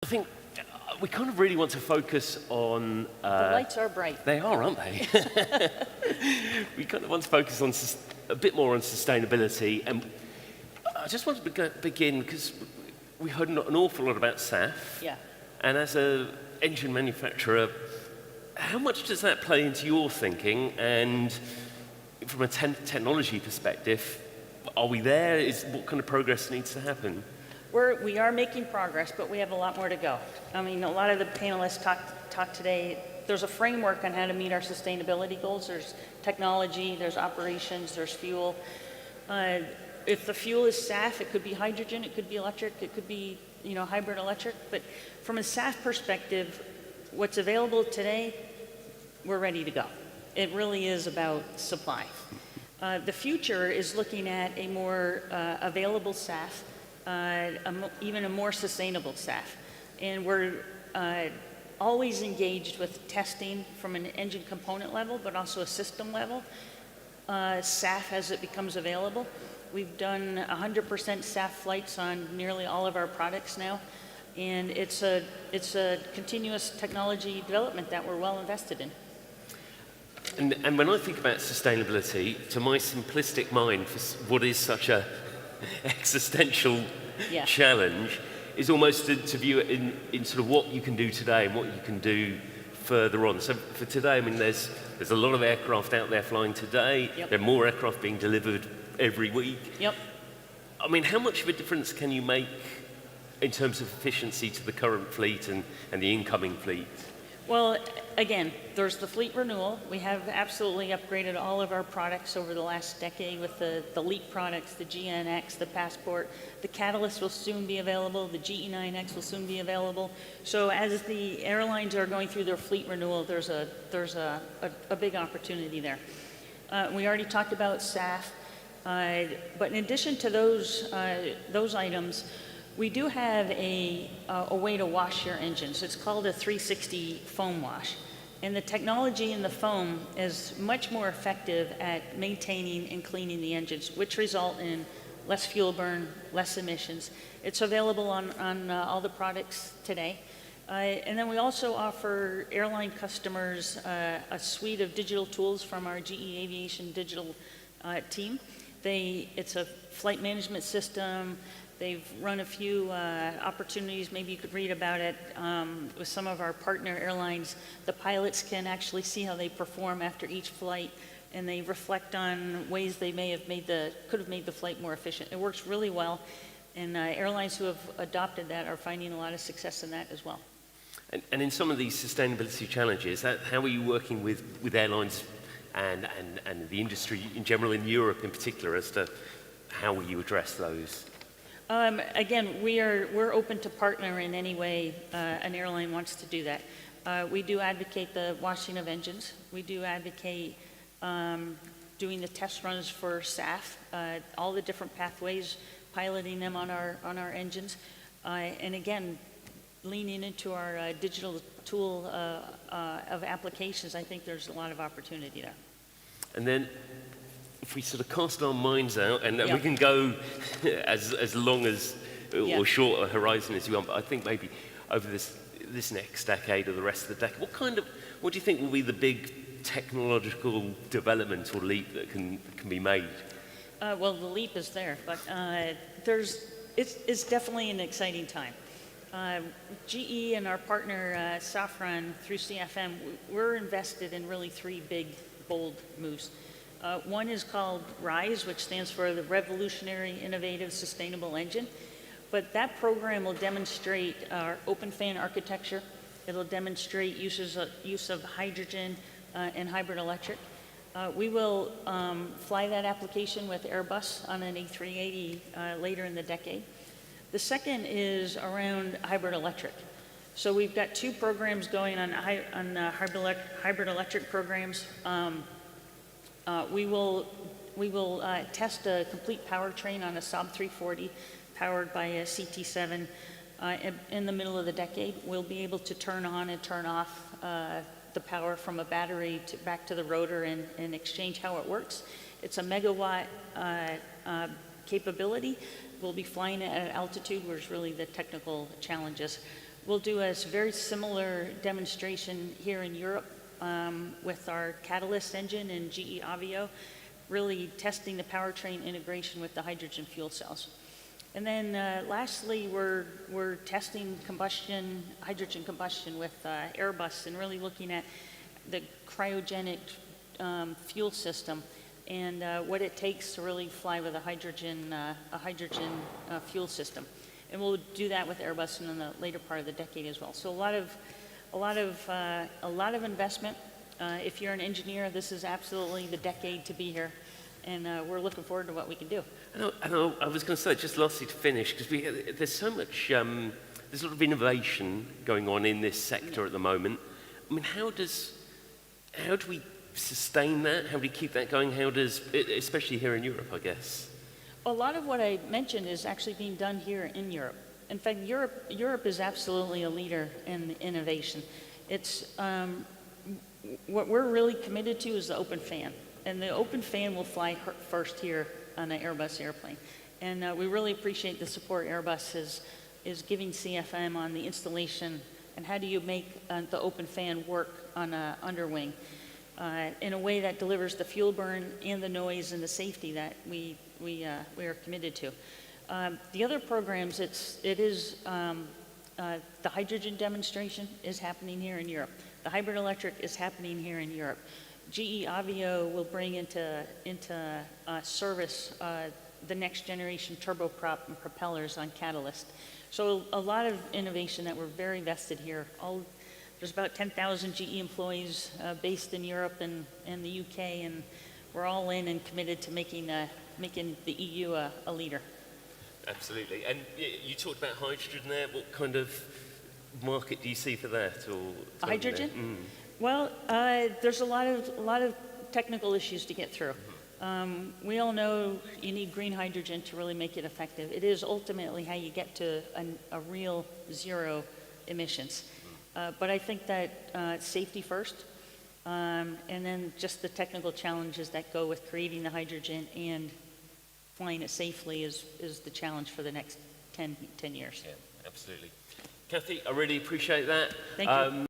think we kind of really want to focus on... the lights are bright. They are, aren't they? We kind of want to focus on a bit more on sustainability. And I just want to begin, because we heard an awful lot about SAF. Yeah. And as an engine manufacturer, how much does that play into your thinking? And from a technology perspective, are we there? What kind of progress needs to happen? We are making progress, but we have a lot more to go. I mean, a lot of the panelists talked today. There's a framework on how to meet our sustainability goals. There's technology, there's operations, there's fuel. If the fuel is SAF, it could be hydrogen, it could be electric, it could be hybrid electric. But from a SAF perspective, what's available today, we're ready to go. It really is about supply. The future is looking at a more available SAF, even a more sustainable SAF. And we're always engaged with testing from an engine component level, but also a system level, SAF as it becomes available. We've done 100% SAF flights on nearly all of our products now. And it's a continuous technology development that we're well invested in. And when I think about sustainability, to my simplistic mind, for what is such a existential challenge, is almost to view it in sort of what you can do today and what you can do further on. So for today, I mean, there's a lot of aircraft out there flying today. Yep. There are more aircraft being delivered every week. Yep. I mean, how much of a difference can you make in terms of efficiency to the current fleet and the incoming fleet? Well, again, there's the fleet renewal. We have absolutely upgraded all of our products over the last decade with the LEAP products, the GNX, the Passport. The Catalyst will soon be available. The GE9X will soon be available. So as the airlines are going through their fleet renewal, there's a big opportunity there. We already talked about SAF, but in addition to those items, we do have a way to wash your engines. It's called a 360 foam wash. And the technology in the foam is much more effective at maintaining and cleaning the engines, which result in less fuel burn, less emissions. It's available on all the products today. And then we also offer airline customers a suite of digital tools from our GE Aviation digital team. It's a flight management system. They've run a few opportunities, maybe you could read about it, with some of our partner airlines. The pilots can actually see how they perform after each flight, and they reflect on ways they could have made the flight more efficient. It works really well, and airlines who have adopted that are finding a lot of success in that as well. And in some of these sustainability challenges, how are you working with airlines and the industry in general, in Europe in particular, as to how will you address those? Again, we're open to partner in any way an airline wants to do that. We do advocate the washing of engines. We do advocate doing the test runs for SAF, all the different pathways, piloting them on our engines, and again, leaning into our digital tool of applications. I think there's a lot of opportunity there. And then, if we sort of cast our minds out, and Yep. we can go as long as or short a horizon as you want, but I think maybe over this next decade or the rest of the decade, what do you think will be the big technological development or leap that can be made? Well, the leap is there, but it's definitely an exciting time. GE and our partner Safran through CFM, we're invested in really three big, bold moves. One is called RISE, which stands for the Revolutionary Innovative Sustainable Engine. But that program will demonstrate our open fan architecture. It'll demonstrate use of hydrogen and hybrid electric. We will fly that application with Airbus on an A380 later in the decade. The second is around hybrid electric. So we've got two programs going on hybrid electric programs. We will test a complete powertrain on a Saab 340 powered by a CT7 in the middle of the decade. We'll be able to turn on and turn off the power from a battery back to the rotor and exchange how it works. It's a megawatt capability. We'll be flying at an altitude where it's really the technical challenges. We'll do a very similar demonstration here in Europe with our catalyst engine and GE Avio, really testing the powertrain integration with the hydrogen fuel cells. And then lastly, we're testing hydrogen combustion with Airbus and really looking at the cryogenic fuel system and what it takes to really fly with a hydrogen fuel system. And we'll do that with Airbus in the later part of the decade as well. So a lot of investment. If you're an engineer, this is absolutely the decade to be here, and we're looking forward to what we can do. I was going to say, just lastly to finish, because there's so much, there's a lot of innovation going on in this sector at the moment. I mean, how do we sustain that? How do we keep that going? Especially here in Europe, I guess? A lot of what I mentioned is actually being done here in Europe. In fact, Europe is absolutely a leader in innovation. It's what we're really committed to is the open fan, and the open fan will fly first here on an Airbus airplane. And we really appreciate the support Airbus is giving CFM on the installation and how do you make the open fan work on an underwing in a way that delivers the fuel burn and the noise and the safety that we are committed to. The other programs, the hydrogen demonstration is happening here in Europe. The hybrid electric is happening here in Europe. GE Avio will bring into service the next generation turboprop and propellers on Catalyst. So a lot of innovation that we're very vested here. There's about 10,000 GE employees based in Europe and the UK, and we're all in and committed to making the EU a leader. Absolutely. And you talked about hydrogen there. What kind of market do you see for that? Or hydrogen? Well, there's a lot of technical issues to get through. We all know you need green hydrogen to really make it effective. It is ultimately how you get to a real zero emissions. But I think that safety first, and then just the technical challenges that go with creating the hydrogen and flying it safely is the challenge for the next 10 years. Yeah, absolutely. Kathy, I really appreciate that. Thank you.